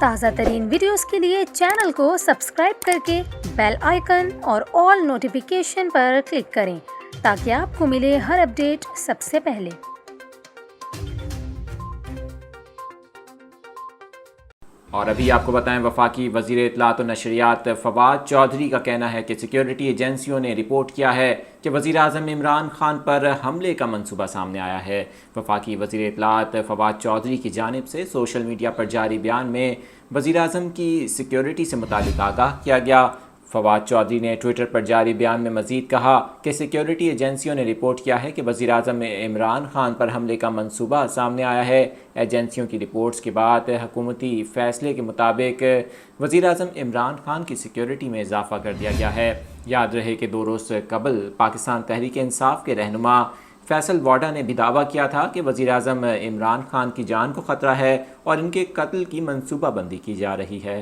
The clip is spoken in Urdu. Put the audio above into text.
تازہ ترین ویڈیوز کے لیے چینل کو سبسکرائب کر کے بیل آئیکن اور آل نوٹیفیکیشن پر کلک کریں تاکہ آپ کو ملے ہر اپڈیٹ سب سے پہلے۔ اور ابھی آپ کو بتائیں، وفاقی وزیر اطلاعات و نشریات فواد چودھری کا کہنا ہے کہ سیکیورٹی ایجنسیوں نے رپورٹ کیا ہے کہ وزیر اعظم عمران خان پر حملے کا منصوبہ سامنے آیا ہے۔ وفاقی وزیر اطلاعات فواد چودھری کی جانب سے سوشل میڈیا پر جاری بیان میں وزیر اعظم کی سیکیورٹی سے متعلق آگاہ کیا گیا۔ فواد چودھری نے ٹویٹر پر جاری بیان میں مزید کہا کہ سیکیورٹی ایجنسیوں نے رپورٹ کیا ہے کہ وزیر اعظم عمران خان پر حملے کا منصوبہ سامنے آیا ہے۔ ایجنسیوں کی رپورٹس کے بعد حکومتی فیصلے کے مطابق وزیر اعظم عمران خان کی سیکیورٹی میں اضافہ کر دیا گیا ہے۔ یاد رہے کہ 2 روز قبل پاکستان تحریک انصاف کے رہنما فیصل واڈا نے بھی دعویٰ کیا تھا کہ وزیر اعظم عمران خان کی جان کو خطرہ ہے اور ان کے قتل کی منصوبہ بندی کی جا رہی ہے۔